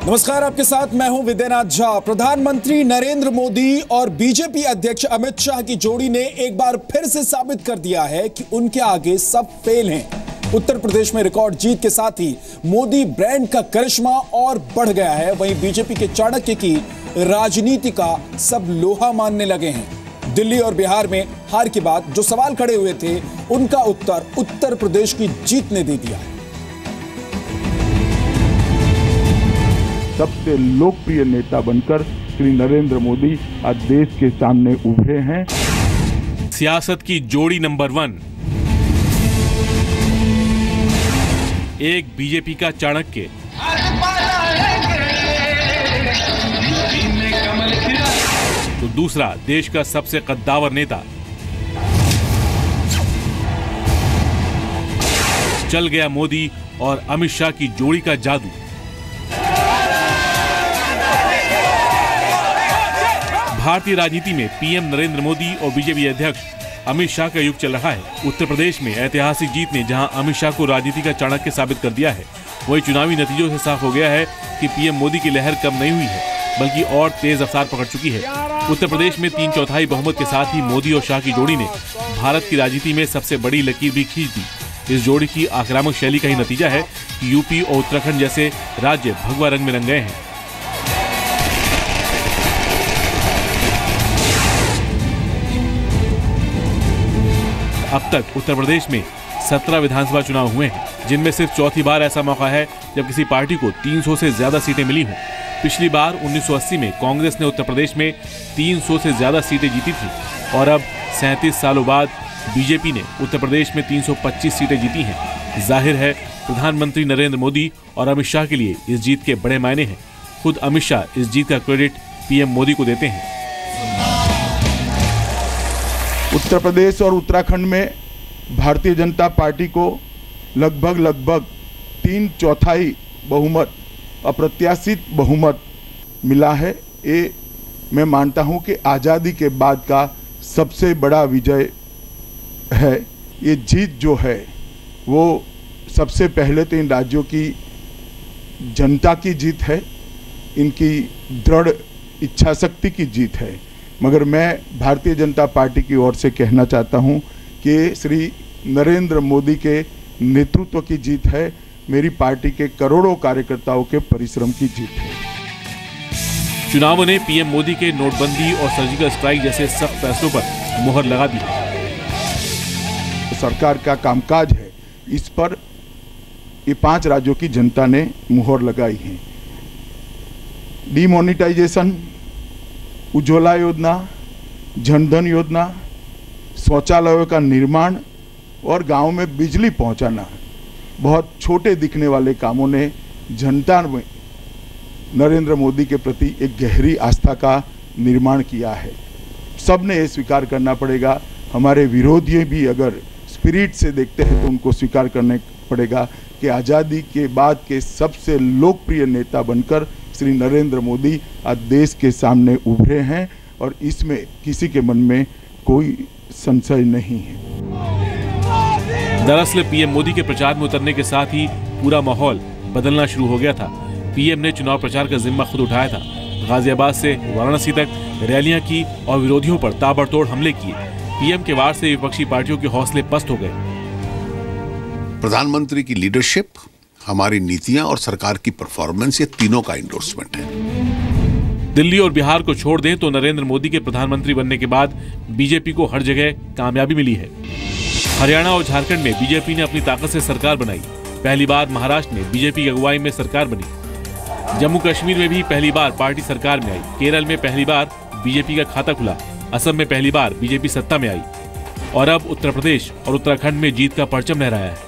नमस्कार, आपके साथ मैं हूं विद्यानाथ झा। प्रधानमंत्री नरेंद्र मोदी और बीजेपी अध्यक्ष अमित शाह की जोड़ी ने एक बार फिर से साबित कर दिया है कि उनके आगे सब फेल हैं। उत्तर प्रदेश में रिकॉर्ड जीत के साथ ही मोदी ब्रांड का करिश्मा और बढ़ गया है। वहीं बीजेपी के चाणक्य की राजनीति का सब लोहा मानने लगे हैं। दिल्ली और बिहार में हार के बाद जो सवाल खड़े हुए थे, उनका उत्तर उत्तर प्रदेश की जीत ने दे दिया है। सबसे लोकप्रिय नेता बनकर श्री नरेंद्र मोदी आज देश के सामने उभरे हैं। सियासत की जोड़ी नंबर 1, एक बीजेपी का चाणक्य, तो दूसरा देश का सबसे कद्दावर नेता। चल गया मोदी और अमित शाह की जोड़ी का जादू। भारतीय राजनीति में पीएम नरेंद्र मोदी और बीजेपी अध्यक्ष अमित शाह का युग चल रहा है। उत्तर प्रदेश में ऐतिहासिक जीत ने जहां अमित शाह को राजनीति का चाणक्य साबित कर दिया है, वहीं चुनावी नतीजों से साफ हो गया है कि पीएम मोदी की लहर कम नहीं हुई है, बल्कि और तेज रफ्तार पकड़ चुकी है। उत्तर प्रदेश में 3/4 बहुमत के साथ ही मोदी और शाह की जोड़ी ने भारत की राजनीति में सबसे बड़ी लकीर भी खींच दी। इस जोड़ी की आक्रामक शैली का ही नतीजा है कि यूपी और उत्तराखंड जैसे राज्य भगवा रंग में रंग गए हैं। अब तक उत्तर प्रदेश में 17 विधानसभा चुनाव हुए हैं, जिनमें सिर्फ चौथी बार ऐसा मौका है जब किसी पार्टी को 300 से ज्यादा सीटें मिली हों। पिछली बार 1980 में कांग्रेस ने उत्तर प्रदेश में 300 से ज्यादा सीटें जीती थी और अब 37 सालों बाद बीजेपी ने उत्तर प्रदेश में 325 सीटें जीती हैं। जाहिर है प्रधानमंत्री नरेंद्र मोदी और अमित शाह के लिए इस जीत के बड़े मायने हैं। खुद अमित शाह इस जीत का क्रेडिट पीएम मोदी को देते हैं। उत्तर प्रदेश और उत्तराखंड में भारतीय जनता पार्टी को लगभग 3/4 बहुमत, अप्रत्याशित बहुमत मिला है। ये मैं मानता हूं कि आज़ादी के बाद का सबसे बड़ा विजय है। ये जीत जो है वो सबसे पहले तो इन राज्यों की जनता की जीत है, इनकी दृढ़ इच्छा शक्ति की जीत है। मगर मैं भारतीय जनता पार्टी की ओर से कहना चाहता हूं कि श्री नरेंद्र मोदी के नेतृत्व की जीत है, मेरी पार्टी के करोड़ों कार्यकर्ताओं के परिश्रम की जीत है। चुनावों ने पीएम मोदी के नोटबंदी और सर्जिकल स्ट्राइक जैसे सख्त फैसलों पर मुहर लगा दी। सरकार का कामकाज है, इस पर ये 5 राज्यों की जनता ने मुहर लगाई है। डिमोनेटाइजेशन, उज्ज्वला योजना, जनधन योजना, शौचालयों का निर्माण और गांव में बिजली पहुंचाना, बहुत छोटे दिखने वाले कामों ने जनता में नरेंद्र मोदी के प्रति एक गहरी आस्था का निर्माण किया है। सबने ये स्वीकार करना पड़ेगा। हमारे विरोधी भी अगर स्पिरिट से देखते हैं तो उनको स्वीकार करना पड़ेगा कि आज़ादी के बाद के सबसे लोकप्रिय नेता बनकर श्री नरेंद्र मोदी आज देश के सामने उभरे हैं और इसमें किसी के मन में कोई संशय नहीं है। दरअसल पीएम मोदी के प्रचार में उतरने के साथ ही पूरा माहौल बदलना शुरू हो गया था। पीएम ने चुनाव प्रचार का जिम्मा खुद उठाया था। गाजियाबाद से वाराणसी तक रैलियां की और विरोधियों पर ताबड़तोड़ हमले किए। पीएम के वार से विपक्षी पार्टियों के हौसले पस्त हो गए। प्रधानमंत्री की लीडरशिप, हमारी नीतियां और सरकार की परफॉर्मेंस, ये तीनों का इंडोर्समेंट है। दिल्ली और बिहार को छोड़ दें तो नरेंद्र मोदी के प्रधानमंत्री बनने के बाद बीजेपी को हर जगह कामयाबी मिली है। हरियाणा और झारखंड में बीजेपी ने अपनी ताकत से सरकार बनाई। पहली बार महाराष्ट्र में बीजेपी की अगुवाई में सरकार बनी। जम्मू कश्मीर में भी पहली बार पार्टी सरकार में आई। केरल में पहली बार बीजेपी का खाता खुला। असम में पहली बार बीजेपी सत्ता में आई और अब उत्तर प्रदेश और उत्तराखंड में जीत का परचम लहराया है।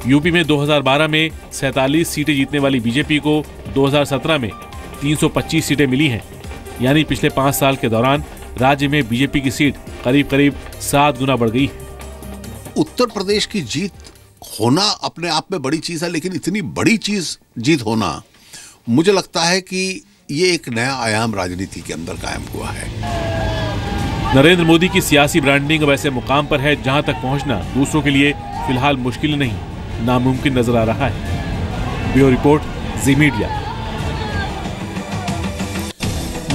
यूपी में 2012 में 47 सीटें जीतने वाली बीजेपी को 2017 में 325 सीटें मिली हैं। यानी पिछले 5 साल के दौरान राज्य में बीजेपी की सीट करीब 7 गुना बढ़ गई है। उत्तर प्रदेश की जीत होना अपने आप में बड़ी चीज है, लेकिन इतनी बड़ी चीज जीत होना, मुझे लगता है कि ये एक नया आयाम राजनीति के अंदर कायम हुआ है। नरेंद्र मोदी की सियासी ब्रांडिंग अब ऐसे मुकाम पर है जहां तक पहुंचना दूसरों के लिए फिलहाल मुश्किल नहीं, नामुमकिन नजर आ रहा है। ब्यूरो रिपोर्ट, जी मीडिया।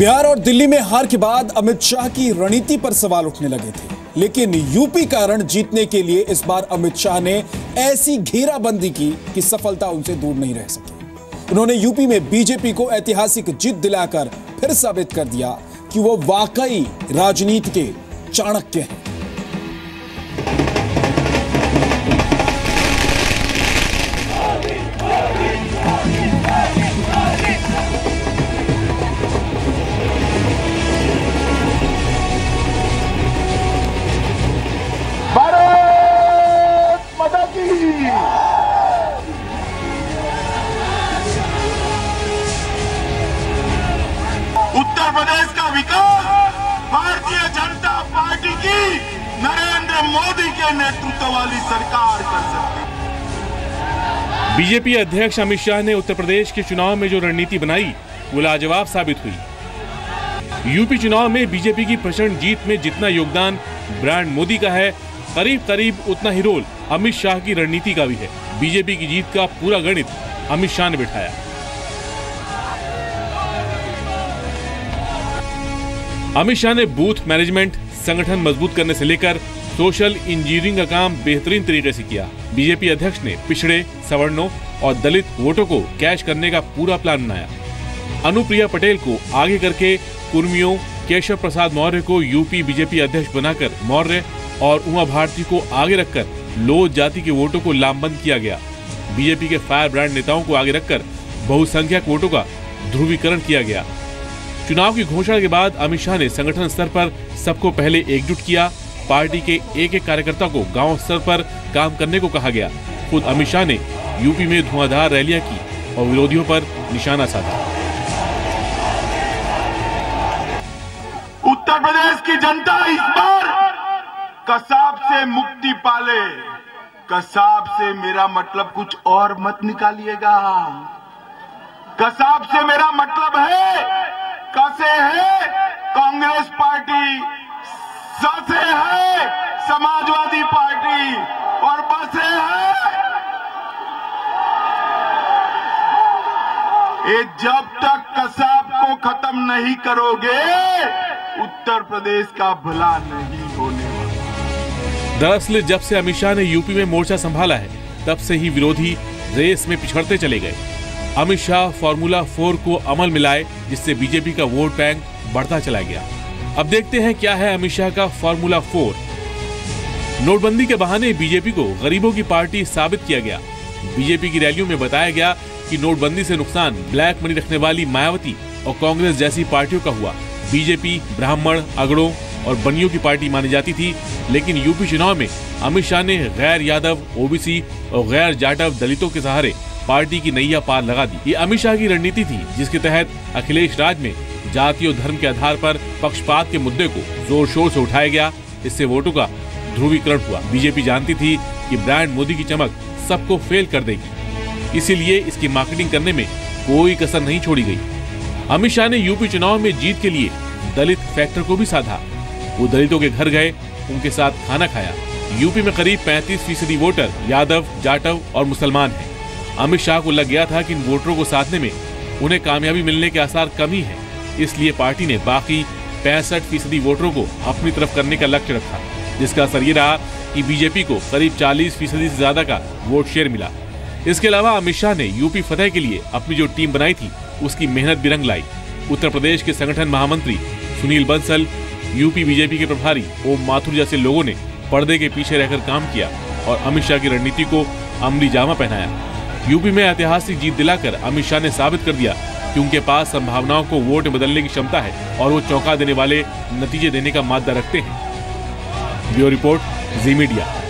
बिहार और दिल्ली में हार के बाद अमित शाह की रणनीति पर सवाल उठने लगे थे, लेकिन यूपी का रण जीतने के लिए इस बार अमित शाह ने ऐसी घेराबंदी की कि सफलता उनसे दूर नहीं रह सकी। उन्होंने यूपी में बीजेपी को ऐतिहासिक जीत दिलाकर फिर साबित कर दिया कि वो वाकई राजनीति के चाणक्य हैं। उत्तर प्रदेश का विकास भारतीय जनता पार्टी की नरेंद्र मोदी के नेतृत्व वाली सरकार कर सकती है। बीजेपी अध्यक्ष अमित शाह ने उत्तर प्रदेश के चुनाव में जो रणनीति बनाई वो लाजवाब साबित हुई। यूपी चुनाव में बीजेपी की प्रचंड जीत में जितना योगदान ब्रांड मोदी का है, करीब करीब उतना ही रोल अमित शाह की रणनीति का भी है। बीजेपी की जीत का पूरा गणित अमित शाह ने बिठाया। अमित शाह ने बूथ मैनेजमेंट, संगठन मजबूत करने से लेकर सोशल इंजीनियरिंग का काम बेहतरीन तरीके से किया। बीजेपी अध्यक्ष ने पिछड़े, सवर्णों और दलित वोटों को कैच करने का पूरा प्लान बनाया। अनुप्रिया पटेल को आगे करके कुर्मियों, केशव प्रसाद मौर्य को यूपी बीजेपी अध्यक्ष बनाकर मौर्य और उमा भारती को आगे रखकर लोध जाति के वोटों को लामबंद किया गया। बीजेपी के फायर ब्रांड नेताओं को आगे रखकर बहुसंख्यक वोटों का ध्रुवीकरण किया गया। चुनाव की घोषणा के बाद अमित शाह ने संगठन स्तर पर सबको पहले एकजुट किया। पार्टी के एक एक कार्यकर्ता को गांव स्तर पर काम करने को कहा गया। खुद अमित शाह ने यूपी में धुआंधार रैलियां की और विरोधियों पर निशाना साधा। उत्तर प्रदेश की जनता इस बार कसाब से मुक्ति पाले। कसाब से मेरा मतलब कुछ और मत निकालिएगा। कसाब से मेरा मतलब है, कसे है कांग्रेस पार्टी, ससे है समाजवादी पार्टी और बसे है ये। जब तक कसाब को खत्म नहीं करोगे उत्तर प्रदेश का भला नहीं होने वाला। दरअसल जब से अमित शाह ने यूपी में मोर्चा संभाला है, तब से ही विरोधी रेस में पिछड़ते चले गए। अमित शाह फॉर्मूला 4 को अमल में लाए, जिससे बीजेपी का वोट बैंक बढ़ता चला गया। अब देखते हैं क्या है अमित शाह का फॉर्मूला 4। नोटबंदी के बहाने बीजेपी को गरीबों की पार्टी साबित किया गया। बीजेपी की रैलियों में बताया गया कि नोटबंदी से नुकसान ब्लैक मनी रखने वाली मायावती और कांग्रेस जैसी पार्टियों का हुआ। बीजेपी ब्राह्मण, अगड़ों और बनियों की पार्टी मानी जाती थी, लेकिन यूपी चुनाव में अमित शाह ने गैर यादव, ओबीसी और गैर जाटव दलितों के सहारे पार्टी की नैया पार लगा दी। ये अमित शाह की रणनीति थी, जिसके तहत अखिलेश राज में जाति और धर्म के आधार पर पक्षपात के मुद्दे को जोर शोर से उठाया गया। इससे वोटों का ध्रुवीकरण हुआ। बीजेपी जानती थी कि ब्रांड मोदी की चमक सबको फेल कर देगी, इसीलिए इसकी मार्केटिंग करने में कोई कसर नहीं छोड़ी गई। अमित शाह ने यूपी चुनाव में जीत के लिए दलित फैक्टर को भी साधा। वो दलितों के घर गए, उनके साथ खाना खाया। यूपी में करीब 35% वोटर यादव, जाटव और मुसलमान हैं। अमित शाह को लग गया था कि इन वोटरों को साधने में उन्हें कामयाबी मिलने के आसार कम ही है, इसलिए पार्टी ने बाकी 65% वोटरों को अपनी तरफ करने का लक्ष्य रखा, जिसका असर ये रहा कि बीजेपी को करीब 40% से ज्यादा का वोट शेयर मिला। इसके अलावा अमित शाह ने यूपी फतेह के लिए अपनी जो टीम बनाई थी, उसकी मेहनत भी रंग लाई। उत्तर प्रदेश के संगठन महामंत्री सुनील बंसल, यूपी बीजेपी के प्रभारी ओम माथुर जैसे लोगों ने पर्दे के पीछे रहकर काम किया और अमित शाह की रणनीति को अमली जामा पहनाया। यूपी में ऐतिहासिक जीत दिलाकर अमित शाह ने साबित कर दिया कि उनके पास संभावनाओं को वोट में बदलने की क्षमता है और वो चौंका देने वाले नतीजे देने का मादा रखते हैं। ब्यूरो रिपोर्ट, जी मीडिया।